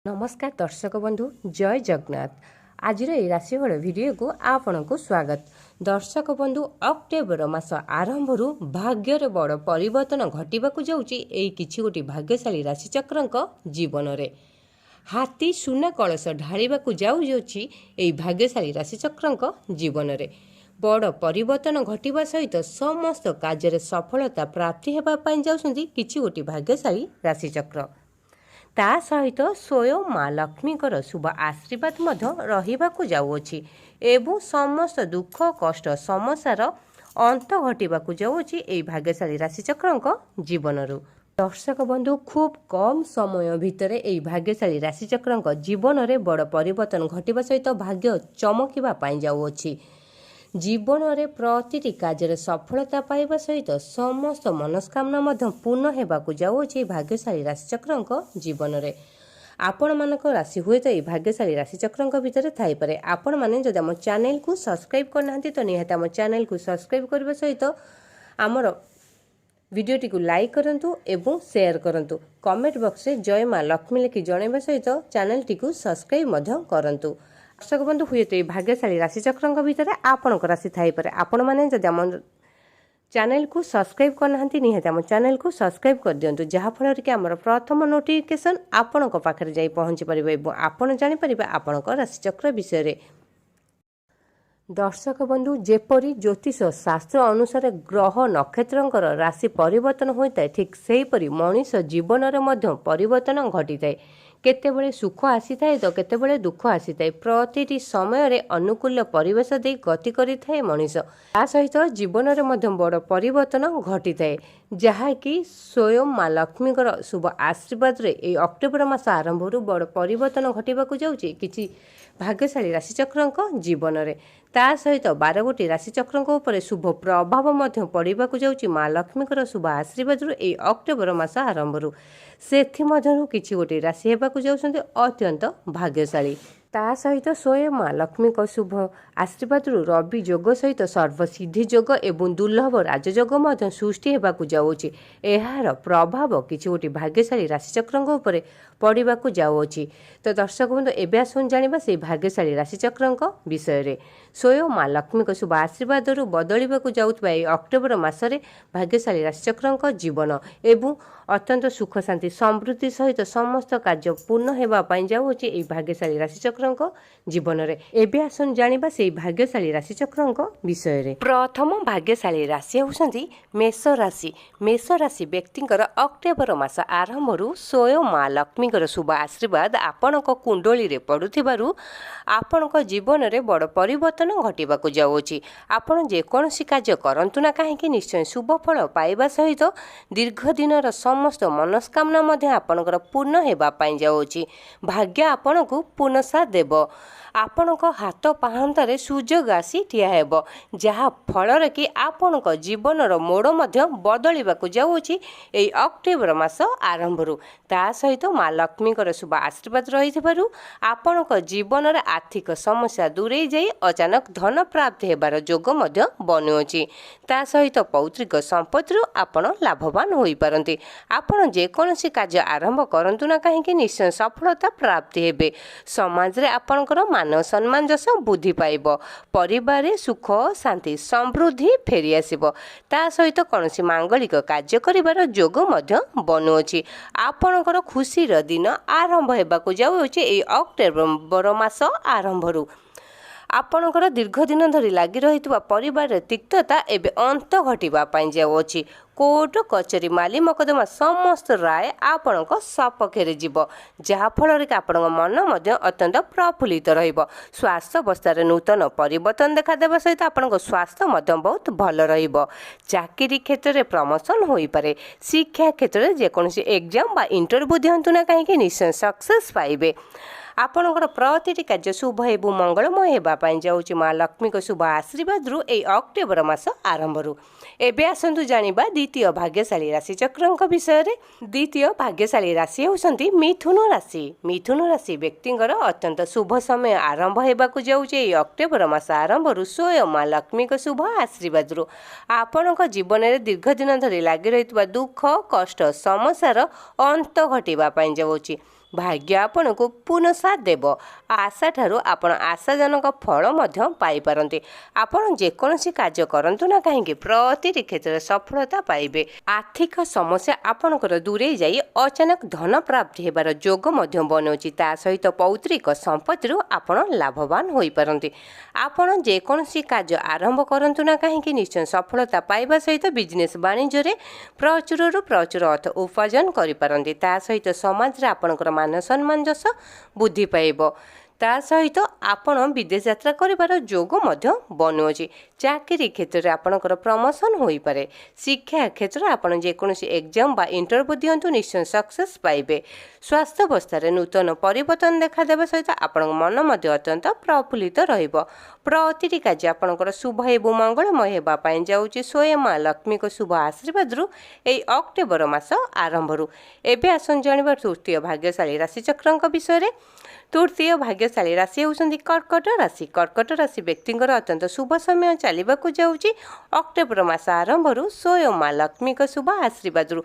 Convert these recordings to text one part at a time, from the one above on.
नमस्कार दर्शक बंधु जय जगन्नाथ। आज राशिफल वीडियो को आपण को स्वागत। दर्शक बंधु अक्टोबर मास आरंभ भाग्यर बड़ परिवर्तन घटवाक जाऊँगी किछि गोटी भाग्यशाली राशिचक्र जीवन में। हाथी सुना कलश ढाळिबाकू जाऊँगी भाग्यशाली राशिचक्र जीवन में। बड़ परिवर्तन घटवा सहित समस्त कार्य सफलता प्राप्ति होगापाई जाऊँगी किछि गोटी भाग्यशाली राशिचक्र। ता सहित स्वयं माँ लक्ष्मीकर शुभ आशीर्वाद रहिबाकू जाउअछि एवं समस्त दुख कष्ट समस्यार अंत घटिबाकू जाउअछि एई भाग्यशाली राशिचक्र जीवनरू। दर्शक बंधु खूब कम समय भितर एई भाग्यशाली राशिचक्र जीवन में बड़ परिवर्तन घटवा सहित भाग्य चमकिबा पाई जाउअछि। जीवन में प्रतिटी कार्य सफलता पाइबा सहित समस्त मनस्कामना पूर्ण होगाकू जाऊँगी भाग्यशाली राशिचक्र जीवन में। आपण मानक राशि हुए तो भाग्यशाली राशिचक्र भितर थाईपे। आपण मैंने जब आम चैनल को सब्सक्राइब करना तो निहाती आम चैनल को सब्सक्राइब करने सहित आमर वीडियोटी को लाइक करंतु एवं शेयर करंतु। कमेंट बॉक्स में जय माँ लक्ष्मी लिखि जणाइबा सहित चैनल टी को सब्सक्राइब करंतु। दर्शक बंधु हुए तो भाग्यशाली राशिचक्र भितर आपण राशि थाईपे। आपण मैंने जब आम चैनल को सब्सक्राइब करना निहाती आम चैनल को सब्सक्राइब कर दिंतु जहाँफल कि आमर प्रथम नोटिफिकेशन आपण पाखे जाई पहुँची पार आपड़ जापर आपण राशिचक्र विषय। दर्शक बंधु जेपरी ज्योतिष शास्त्र अनुसार ग्रह नक्षत्र राशि परिवर्तन होता है ठीक सेहीपरि मनीष जीवन में परिवर्तन घटी थाए। केतेबेले सुख आसी थाए तो केतेबेले दुख आसी थाए। प्रतिटी समय रे अनुकूल परिवेश दे गति करि थाए मनीष। ता सहित जीवन में मध्य बड़ परिवर्तन घटी थाए जहाँकि स्वयं माँ लक्ष्मीकर शुभ आशीर्वाद रे ए अक्टोबर मास आरंभ बड़ परिवर्तन घटवाक जाऊँगी किछि भाग्यशाली राशिचक्र जीवन में। ता सहित 12 गोटी राशिचक्र उपर शुभ प्रभाव पड़ाक जाऊँगी माँ लक्ष्मीकर शुभ आशीर्वाद ए अक्टोबर मास आरंभ से किछि गोटी राशि होगाकू जाउछन्ति अत्यंत भाग्यशाली। ता सहित स्वयं माँ लक्ष्मी शुभ आशीर्वाद रवि जोग सहित सर्वसिद्धि जोग एवं दुर्लभ राजयोग सृष्टि होगाकू जाऊँगी। यार प्रभाव किछि गोटी भाग्यशाली राशिचक्र उपर पड़ाक जाऊँगी। तो दर्शक बंधु एबे आसुन जानिबा से भाग्यशाली राशिचक्र विषय। स्वयं माँ लक्ष्मी शुभ आशीर्वाद बदलवाक जाउथबा अक्टोबर मासरे भाग्यशाली राशिचक्र जीवन एवं अत्यंत सुख शांति समृद्धि सहित समस्त कार्य पूर्ण होगापाई जाऊँगी एई भाग्यशाली राशिचक्र जीवन में। एबे आसन जानिबा से भाग्यशाली राशिचक्र विषय। प्रथम भाग्यशाली राशि होउछन्ति मेष राशि। मेष राशि व्यक्तिंकर अक्टोबर मास आरंभ स्वयं माँ लक्ष्मीकर शुभ आशीर्वाद आपणक कुंडली रे पड़ुथिबारु आपणक जीवन में बड़ परिवर्तन घटिबाकू जाऊँगी। आपण जेकोसी कार्य करंतु ना काहेकि निश्चय शुभ फल पाइबा सहित दीर्घ दिनर समस्त मनस्कामना आपणकर पूर्ण होगापाई जाऊँगी। भाग्य आपणकू पूर्ण साथ देव। आपणक हाथ पाहांतारे सुजोग आसी ठिया हेब जहा फल कि आपणक जीवनर मोड़ बदलवाक जाऊँगी एई अक्टोबर मास आरंभ। ता सहित माँ लक्ष्मीकर शुभ आशीर्वाद रही आपणक जीवन में आर्थिक समस्या दूरे जाई अचानक धन प्राप्त होबार जोग बनुअछि। ता सहित पौत्रिक संपत्ति आपण लाभवान होई पारंती। आपण जेकोसी कार्य आरंभ करंतु ना काहेकि निश्चय सफलता प्राप्ति हेबे। समाज रे आपणकर मान सम्मान जस बुद्धि पाइब। परिवार सुख शांति समृद्धि फेरी आसिब। ता सहित कौनसी मांगलिक कार्य करिवार जोग बनुअछि। आपणकर खुशीर दिन आरंभ हेबाकू जाउछि एई अक्टोबर मास आरंभरू। आपणकर दीर्घ दिन धरी लगी रही परिवार तिक्तता एवं अंत घटवाई जाऊँगी। कोर्ट कचेरी माली मकदमा समस्त राय आपण सपक्ष जीव जहाँफल कि आपण मन अत्यंत प्रफुल्लित स्वास्थ्य अवस्था नूतन परिवर्तन देखादेवा सहित आपण स्वास्थ्य बहुत भल चाकरी क्षेत्र में प्रमोशन हो पारे। शिक्षा क्षेत्र में जेकोसी एग्जाम बा इंटरव्यू दिंतु ना कहीं निश्चय सक्सेस पाइबे। आपणकर प्रतिटी कार्य शुभ एवं मंगलमय होगापाई जाऊँगी माँ लक्ष्मी शुभ आशीर्वाद ए अक्टोबर मास आरंभ। एबे आसंतु जानिबा द्वितीय भाग्यशाली राशिचक्र विषय। द्वितीय भाग्यशाली राशि होउछन्ति मिथुन राशि। मिथुन राशि व्यक्तिंकर अत्यंत शुभ समय आरंभ होगाकू जाऊँगी ए अक्टोबर मास आरंभ स्वयं माँ लक्ष्मी शुभ आशीर्वाद आपणक जीवन में दीर्घ दिन धरी लगी रही दुख कष्ट समस्यार अंत घटवाई जाऊँगी। ଭାଗ୍ୟ ଆପଣଙ୍କୁ ପୂର୍ଣ୍ଣ ସାଥ ଦେବ। ଆଶା ଠାରୁ ଆପଣ ଆଶାଜନକ ଫଳ ମଧ୍ୟ ପାଇପାରନ୍ତି। ଆପଣ ଯେକୌଣସି କାର୍ଯ୍ୟ କରନ୍ତୁ ନା କାହିଁକି ପ୍ରତିଟି କ୍ଷେତ୍ରରେ ସଫଳତା ପାଇବେ। ଆର୍ଥିକ ସମସ୍ୟା ଆପଣଙ୍କର ଦୂରେଇ ଯାଇ ଅଚାନକ ଧନ ପ୍ରାପ୍ତି ହେବାର ଯୋଗ ମଧ୍ୟ ବନଉଛି। ତା ସହିତ ପୌତ୍ରିକ ସମ୍ପତ୍ତିରୁ ଆପଣ ଲାଭବାନ ହୋଇପାରନ୍ତି। ଆପଣ ଯେକୌଣସି କାର୍ଯ୍ୟ ଆରମ୍ଭ କରନ୍ତୁ ନା କାହିଁକି ନିଶ୍ଚୟ ସଫଳତା ପାଇବା ସହିତ ବିଜନେସ୍ ବାଣିଜ୍ୟରେ ପ୍ରଚୁରରୁ ପ୍ରଚୁର ଅର୍ଥ ଉପାର୍ଜନ କରିପାରନ୍ତି। ତା ସହିତ ସମାଜରେ ଆପଣଙ୍କର ମାନ ସମ୍ମାନ ଯଶ ବୃଦ୍ଧି ପାଇବ। ତା ସହିତ ଆପଣ ବିଦେଶ ଯାତ୍ରା କରିବାର ଯୋଗ ମଧ୍ୟ ବନୁଅଛି। ଚାକିରି କ୍ଷେତ୍ରରେ ଆପଣଙ୍କର ପ୍ରମୋସନ୍ ହୋଇପାରେ। ଶିକ୍ଷା କ୍ଷେତ୍ରରେ ଆପଣ ଯେକୌଣସି ଏକ୍ଜାମ୍ ବା ଇଣ୍ଟରଭ୍ୟୁ ଦିଅନ୍ତୁ ନିଶ୍ଚୟ ସକ୍ସେସ୍ ପାଇବେ। ସ୍ୱାସ୍ଥ୍ୟାବସ୍ଥାରେ ନୂତନ ପରିବର୍ତ୍ତନ ଦେଖାଦେବା ସହିତ ଆପଣଙ୍କ ମନ ମଧ୍ୟ ଅତ୍ୟନ୍ତ ପ୍ରଫୁଲ୍ଲିତ ରହିବ। ପ୍ରତିଟି କାର୍ଯ୍ୟ ଆପଣଙ୍କର ଶୁଭ ଏବଂ ମଙ୍ଗଳମୟ ହେବା ପାଇଁ ଯାଉଛି। ସ୍ୱୟଂ ମା ଲକ୍ଷ୍ମୀଙ୍କ ଶୁଭ ଆଶୀର୍ବାଦରୁ ଏହି ଅକ୍ଟୋବର ମାସ ଆରମ୍ଭରୁ। ଏବେ ଆସନ୍ତୁ ଜାଣିବା ତୃତୀୟ ଭାଗ୍ୟଶାଳୀ ରାଶିଚକ୍ରଙ୍କ ବିଷୟରେ। ତୃତୀୟ ଭାଗ୍ୟଶାଳୀ ରାଶି ହେଉଛନ୍ତି କର୍କଟ ରାଶି। କର୍କଟ ରାଶି ବ୍ୟକ୍ତିଙ୍କର ଅତ୍ୟନ୍ତ ଶୁଭ ସମୟ ଚାଲିବାକୁ ଯାଉଛି। ଅକ୍ଟୋବର ମାସ ଆରମ୍ଭରୁ ସ୍ୱୟଂ ମା ଲକ୍ଷ୍ମୀଙ୍କ ଶୁଭ ଆଶୀର୍ବାଦରୁ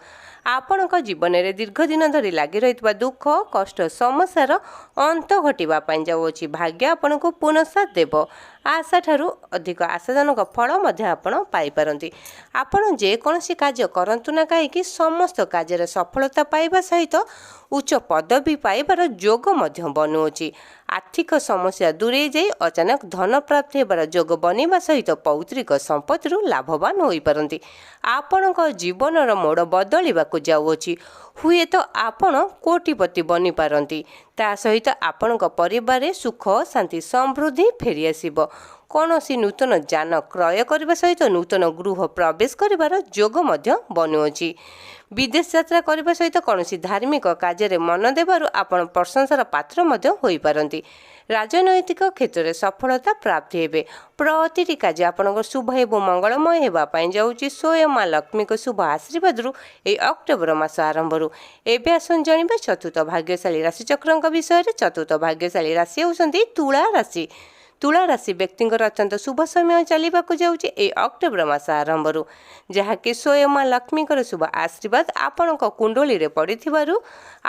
ଆପଣଙ୍କ ଜୀବନରେ ଦୀର୍ଘଦିନ ଧରି ଲାଗି ରହିଥିବା ଦୁଃଖ କଷ୍ଟ ସମସ୍ୟାର ଅନ୍ତ ଘଟିବା ପାଇଁ ଯାଉଅଛି। ଭାଗ୍ୟ ଆପଣଙ୍କୁ ପୂର୍ଣ୍ଣ ସାଥ ଦେବ। ଆଶା ଠାରୁ ଅଧିକ ଆଶାଜନକ ଫଳ ମଧ୍ୟ ଆପଣ ପାଇପାରନ୍ତି। ଆପଣ ଯେକୌଣସି କାର୍ଯ୍ୟ କରନ୍ତୁ ନା କାହିଁକି ସମସ୍ତ କାର୍ଯ୍ୟରେ ସଫଳତା ପାଇବା ସହିତ ଉଚ୍ଚ ପଦବୀ ପାଇବାର ଯୋଗ ମଧ୍ୟ ବନୁଅଛି। ଆର୍ଥିକ ସମସ୍ୟା ଦୂରେଇ ଯାଇ ଅଚାନକ ଧନ ପ୍ରାପ୍ତି ହେବାର ଯୋଗ ବନିବା ସହିତ ପୌତ୍ରିକ ସମ୍ପତ୍ତିରୁ ଲାଭବାନ ହୋଇପାରନ୍ତି। ଆପଣଙ୍କ ଜୀବନର ମୋଡ଼ ବଦଳିବାକୁ ଯାଉଅଛି। ହୁଏତ ଆପଣ କୋଟିପତି ବନିପାରନ୍ତି। ତା ସହିତ ଆପଣଙ୍କ ପରିବାରରେ ସୁଖ ଶାନ୍ତି ସମୃଦ୍ଧି ଫେରିଆସିବ। କୌଣସି ନୂତନ ଯାନ କ୍ରୟ କରିବା ସହିତ ନୂତନ ଗୃହ ପ୍ରବେଶ କରିବାର ଯୋଗ ମଧ୍ୟ ବନୁଅଛି। ବିଦେଶ ଯାତ୍ରା କରିବା ସହିତ କୌଣସି ଧାର୍ମିକ କାର୍ଯ୍ୟରେ ମନ ଦେବାରୁ ଆପଣ ପ୍ରଶଂସାର ପାତ୍ର ମଧ୍ୟ ହୋଇପାରନ୍ତି। ରାଜନୈତିକ କ୍ଷେତ୍ରରେ ସଫଳତା ପ୍ରାପ୍ତି ହେବେ। ପ୍ରତିଟି କାର୍ଯ୍ୟ ଆପଣଙ୍କ ଶୁଭ ଏବଂ ମଙ୍ଗଳମୟ ହେବା ପାଇଁ ଯାଉଛି। ସ୍ୱୟଂ ମା ଲକ୍ଷ୍ମୀଙ୍କ ଶୁଭ ଆଶୀର୍ବାଦରୁ ଏହି ଅକ୍ଟୋବର ମାସ ଆରମ୍ଭରୁ। ଏବେ ଆସନ୍ତୁ ଜାଣିବା ଚତୁର୍ଥ ଭାଗ୍ୟଶାଳୀ ରାଶିଚକ୍ରଙ୍କ ବିଷୟରେ। ଚତୁର୍ଥ ଭାଗ୍ୟଶାଳୀ ରାଶି ହେଉଛନ୍ତି ତୁଳା ରାଶି। ତୁଳା ରାଶି ବ୍ୟକ୍ତିଙ୍କର ଅତ୍ୟନ୍ତ ଶୁଭ ସମୟ ଚାଲିବାକୁ ଯାଉଛି ଏହି ଅକ୍ଟୋବର ମାସ ଆରମ୍ଭରୁ, ଯାହାକି ସ୍ୱୟଂ ମା ଲକ୍ଷ୍ମୀଙ୍କର ଶୁଭ ଆଶୀର୍ବାଦ ଆପଣଙ୍କ କୁଣ୍ଡଳୀରେ ପଡ଼ିଥିବାରୁ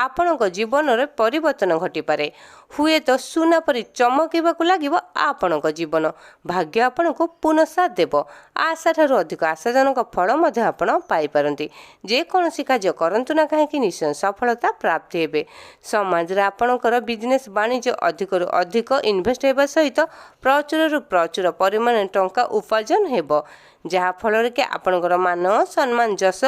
ଆପଣଙ୍କ ଜୀବନରେ ପରିବର୍ତ୍ତନ ଘଟିପାରେ। ହୁଏତ ସୁନା ପରି ଚମକିବାକୁ ଲାଗିବ ଆପଣଙ୍କ ଜୀବନ। ଭାଗ୍ୟ ଆପଣଙ୍କୁ ପୂର୍ଣ୍ଣ ସାଥ ଦେବ। ଆଶା ଠାରୁ ଅଧିକ ଆଶାଜନକ ଫଳ ମଧ୍ୟ ଆପଣ ପାଇପାରନ୍ତି। ଯେକୌଣସି କାର୍ଯ୍ୟ କରନ୍ତୁ ନା କାହିଁକି ନିଶ୍ଚୟ ସଫଳତା ପ୍ରାପ୍ତି ହେବେ। ସମାଜରେ ଆପଣଙ୍କର ବିଜନେସ୍ ବାଣିଜ୍ୟ ଅଧିକରୁ ଅଧିକ ଇନଭେଷ୍ଟ ହେବା ସହିତ ପ୍ରଚୁରରୁ ପ୍ରଚୁର ପରିମାଣରେ ଟଙ୍କା ଉପାର୍ଜନ ହେବ, ଯାହାଫଳରେ କି ଆପଣଙ୍କର ମାନ ସମ୍ମାନ ଯଶ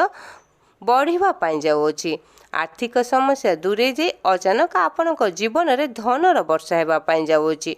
ବଢ଼ିବା ପାଇଁ ଯାଉଅଛି। ଆର୍ଥିକ ସମସ୍ୟା ଦୂରେଇ ଯାଇ ଅଚାନକ ଆପଣଙ୍କ ଜୀବନରେ ଧନର ବର୍ଷା ହେବା ପାଇଁ ଯାଉଅଛି।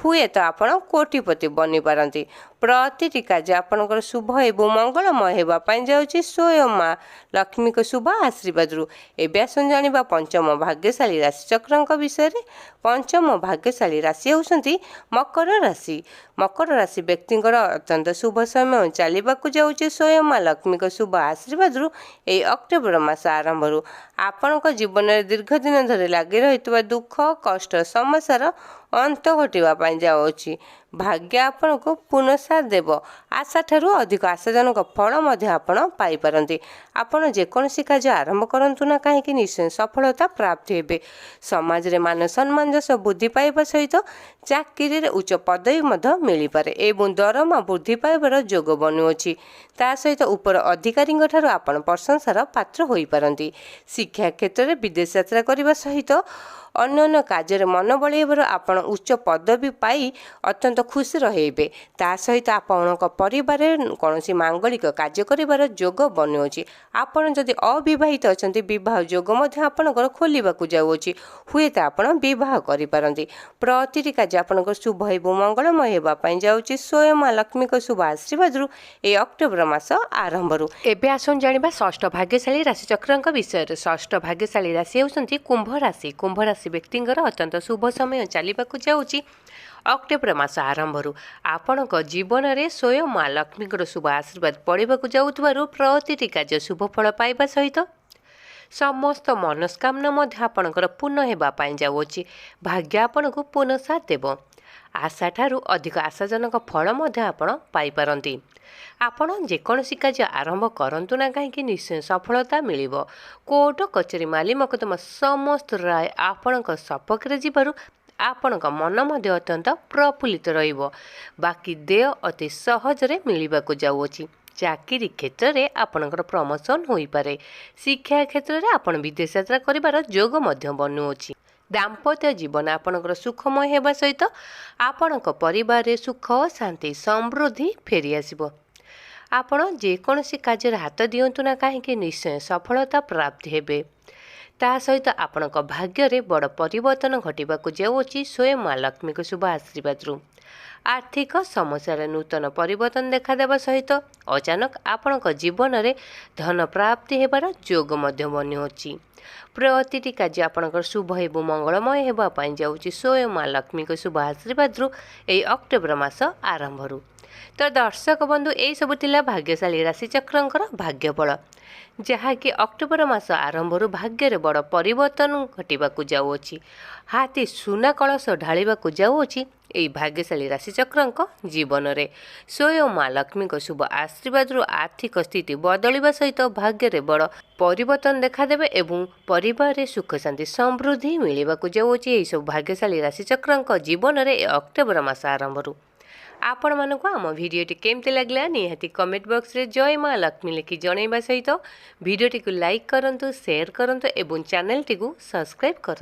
ହୁଏତ ଆପଣ କୋଟିପତି ବନିପାରନ୍ତି। ପ୍ରତିଟି କାର୍ଯ୍ୟ ଆପଣଙ୍କର ଶୁଭ ଏବଂ ମଙ୍ଗଳମୟ ହେବା ପାଇଁ ଯାଉଛି ସ୍ୱୟଂ ମା ଲକ୍ଷ୍ମୀଙ୍କ ଶୁଭ ଆଶୀର୍ବାଦରୁ। ଏବେ ଆସନ୍ତୁ ଜାଣିବା ପଞ୍ଚମ ଭାଗ୍ୟଶାଳୀ ରାଶିଚକ୍ରଙ୍କ ବିଷୟରେ। ପଞ୍ଚମ ଭାଗ୍ୟଶାଳୀ ରାଶି ହେଉଛନ୍ତି ମକର ରାଶି। ମକର ରାଶି ବ୍ୟକ୍ତିଙ୍କର ଅତ୍ୟନ୍ତ ଶୁଭ ସମୟ ଚାଲିବାକୁ ଯାଉଛି। ସ୍ୱୟଂ ମା ଲକ୍ଷ୍ମୀଙ୍କ ଶୁଭ ଆଶୀର୍ବାଦରୁ ଏହି ଅକ୍ଟୋବର ମାସ ଆରମ୍ଭରୁ ଆପଣଙ୍କ ଜୀବନରେ ଦୀର୍ଘଦିନ ଧରି ଲାଗି ରହିଥିବା ଦୁଃଖ କଷ୍ଟ ସମସ୍ୟାର ଅନ୍ତ ଘଟିବା ପାଇଁ ଯାଉଅଛି। ଭାଗ୍ୟ ଆପଣଙ୍କୁ ପୂର୍ଣ୍ଣ ସାଥ ଦେବ। ଆଶା ଠାରୁ ଅଧିକ ଆଶାଜନକ ଫଳ ମଧ୍ୟ ଆପଣ ପାଇପାରନ୍ତି। ଆପଣ ଯେକୌଣସି କାର୍ଯ୍ୟ ଆରମ୍ଭ କରନ୍ତୁ ନା କାହିଁକି ନିଶ୍ଚୟ ସଫଳତା ପ୍ରାପ୍ତି ହେବେ। ସମାଜରେ ମାନ ସମ୍ମାନ ଯଶ ବୃଦ୍ଧି ପାଇବା ସହିତ ଚାକିରିରେ ଉଚ୍ଚ ପଦବୀ ମଧ୍ୟ ମିଳିପାରେ ଏବଂ ଦରମା ବୃଦ୍ଧି ପାଇବାର ଯୋଗ ବନୁଅଛି। ତା ସହିତ ଉପର ଅଧିକାରୀଙ୍କ ଠାରୁ ଆପଣ ପ୍ରଶଂସାର ପାତ୍ର ହୋଇପାରନ୍ତି। ଶିକ୍ଷା କ୍ଷେତ୍ରରେ ବିଦେଶ ଯାତ୍ରା କରିବା ସହିତ ଅନ୍ୟାନ୍ୟ କାର୍ଯ୍ୟରେ ମନ ବଳାଇବାରୁ ଆପଣ ଉଚ୍ଚ ପଦବୀ ପାଇ ଅତ୍ୟନ୍ତ ଖୁସି ରହିବେ। ତା ସହିତ ଆପଣଙ୍କ ପରିବାରରେ କୌଣସି ମାଙ୍ଗଳିକ କାର୍ଯ୍ୟ କରିବାର ଯୋଗ ବନୁଅଛି। ଆପଣ ଯଦି ଅବିବାହିତ ଅଛନ୍ତି ବିବାହ ଯୋଗ ମଧ୍ୟ ଆପଣଙ୍କର ଖୋଲିବାକୁ ଯାଉଅଛି। ହୁଏତ ଆପଣ ବିବାହ କରିପାରନ୍ତି। ପ୍ରତିଟି କାର୍ଯ୍ୟ ଆପଣଙ୍କର ଶୁଭ ଏବଂ ମଙ୍ଗଳମୟ ହେବା ପାଇଁ ଯାଉଛି। ସ୍ୱୟଂ ମା ଲକ୍ଷ୍ମୀଙ୍କ ଶୁଭ ଆଶୀର୍ବାଦରୁ ଏହି ଅକ୍ଟୋବର ମାସ ଆରମ୍ଭରୁ। ଏବେ ଆସନ୍ତୁ ଜାଣିବା ଷଷ୍ଠ ଭାଗ୍ୟଶାଳୀ ରାଶିଚକ୍ରଙ୍କ ବିଷୟରେ। ଷଷ୍ଠ ଭାଗ୍ୟଶାଳୀ ରାଶି ହେଉଛନ୍ତି କୁମ୍ଭ ରାଶି। କୁମ୍ଭ ରାଶି ବ୍ୟକ୍ତିଙ୍କର ଅତ୍ୟନ୍ତ ଶୁଭ ସମୟ ଚାଲିବାକୁ ଯାଉଛି ଅକ୍ଟୋବର ମାସ ଆରମ୍ଭରୁ। ଆପଣଙ୍କ ଜୀବନରେ ସ୍ୱୟଂ ମା ଲକ୍ଷ୍ମୀଙ୍କର ଶୁଭ ଆଶୀର୍ବାଦ ପଡ଼ିବାକୁ ଯାଉଥିବାରୁ ପ୍ରତିଟି କାର୍ଯ୍ୟ ଶୁଭ ଫଳ ପାଇବା ସହିତ ସମସ୍ତ ମନସ୍କାମନା ମଧ୍ୟ ଆପଣଙ୍କର ପୂର୍ଣ୍ଣ ହେବା ପାଇଁ ଯାଉଅଛି। ଭାଗ୍ୟ ଆପଣଙ୍କୁ ପୂର୍ଣ୍ଣ ସାଥ ଦେବ। ଆଶାଠାରୁ ଅଧିକ ଆଶାଜନକ ଫଳ ମଧ୍ୟ ଆପଣ ପାଇପାରନ୍ତି। ଆପଣ ଯେକୌଣସି କାର୍ଯ୍ୟ ଆରମ୍ଭ କରନ୍ତୁ ନା କାହିଁକି ନିଶ୍ଚୟ ସଫଳତା ମିଳିବ। କୋର୍ଟ କଚେରୀ ମାଲି ମକଦ୍ଦମା ସମସ୍ତ ରାୟ ଆପଣଙ୍କ ସପକ୍ଷରେ ଯିବାରୁ ଆପଣଙ୍କ ମନ ମଧ୍ୟ ଅତ୍ୟନ୍ତ ପ୍ରଫୁଲ୍ଲିତ ରହିବ। ବାକି ଦେୟ ଅତି ସହଜରେ ମିଳିବାକୁ ଯାଉଅଛି। ଚାକିରି କ୍ଷେତ୍ରରେ ଆପଣଙ୍କର ପ୍ରମୋସନ୍ ହୋଇପାରେ। ଶିକ୍ଷା କ୍ଷେତ୍ରରେ ଆପଣ ବିଦେଶ ଯାତ୍ରା କରିବାର ଯୋଗ ମଧ୍ୟ ବନୁଅଛି। ଦାମ୍ପତ୍ୟ ଜୀବନ ଆପଣଙ୍କର ସୁଖମୟ ହେବା ସହିତ ଆପଣଙ୍କ ପରିବାରରେ ସୁଖ ଶାନ୍ତି ସମୃଦ୍ଧି ଫେରିଆସିବ। ଆପଣ ଯେକୌଣସି କାର୍ଯ୍ୟରେ ହାତ ଦିଅନ୍ତୁ ନା କାହିଁକି ନିଶ୍ଚୟ ସଫଳତା ପ୍ରାପ୍ତି ହେବେ। ତା ସହିତ ଆପଣଙ୍କ ଭାଗ୍ୟରେ ବଡ଼ ପରିବର୍ତ୍ତନ ଘଟିବାକୁ ଯାଉଅଛି ସ୍ୱୟଂ ମା ଲକ୍ଷ୍ମୀଙ୍କ ଶୁଭ ଆଶୀର୍ବାଦରୁ। ଆର୍ଥିକ ସମସ୍ୟାରେ ନୂତନ ପରିବର୍ତ୍ତନ ଦେଖାଦେବା ସହିତ ଅଚାନକ ଆପଣଙ୍କ ଜୀବନରେ ଧନ ପ୍ରାପ୍ତି ହେବାର ଯୋଗ ମଧ୍ୟ ବନୁଅଛି। ପ୍ରତିଟି କାର୍ଯ୍ୟ ଆପଣଙ୍କର ଶୁଭ ଏବଂ ମଙ୍ଗଳମୟ ହେବା ପାଇଁ ଯାଉଛି ସ୍ୱୟଂ ମା ଲକ୍ଷ୍ମୀଙ୍କ ଶୁଭ ଆଶୀର୍ବାଦରୁ ଏହି ଅକ୍ଟୋବର ମାସ ଆରମ୍ଭରୁ। ତ ଦର୍ଶକ ବନ୍ଧୁ, ଏହିସବୁ ଥିଲା ଭାଗ୍ୟଶାଳୀ ରାଶିଚକ୍ରଙ୍କର ଭାଗ୍ୟଫଳ, ଯାହାକି ଅକ୍ଟୋବର ମାସ ଆରମ୍ଭରୁ ଭାଗ୍ୟରେ ବଡ଼ ପରିବର୍ତ୍ତନ ଘଟିବାକୁ ଯାଉଅଛି। ହାତୀ ସୁନା କଳସ ଢାଳିବାକୁ ଯାଉଅଛି ଏହି ଭାଗ୍ୟଶାଳୀ ରାଶିଚକ୍ରଙ୍କ ଜୀବନରେ। ସ୍ୱୟଂ ମା ଲକ୍ଷ୍ମୀଙ୍କ ଶୁଭ ଆଶୀର୍ବାଦରୁ ଆର୍ଥିକ ସ୍ଥିତି ବଦଳିବା ସହିତ ଭାଗ୍ୟରେ ବଡ଼ ପରିବର୍ତ୍ତନ ଦେଖାଦେବେ ଏବଂ ପରିବାରରେ ସୁଖ ଶାନ୍ତି ସମୃଦ୍ଧି ମିଳିବାକୁ ଯାଉଅଛି ଏହିସବୁ ଭାଗ୍ୟଶାଳୀ ରାଶିଚକ୍ରଙ୍କ ଜୀବନରେ ଏ ଅକ୍ଟୋବର ମାସ ଆରମ୍ଭରୁ। ଆପଣମାନଙ୍କୁ ଆମ ଭିଡ଼ିଓଟି କେମିତି ଲାଗିଲା ନିହାତି କମେଣ୍ଟ ବକ୍ସରେ ଜୟ ମା ଲକ୍ଷ୍ମୀ ଲେଖି ଜଣାଇବା ସହିତ ଭିଡ଼ିଓଟିକୁ ଲାଇକ୍ କରନ୍ତୁ, ସେୟାର କରନ୍ତୁ ଏବଂ ଚ୍ୟାନେଲଟିକୁ ସବସ୍କ୍ରାଇବ୍ କରନ୍ତୁ।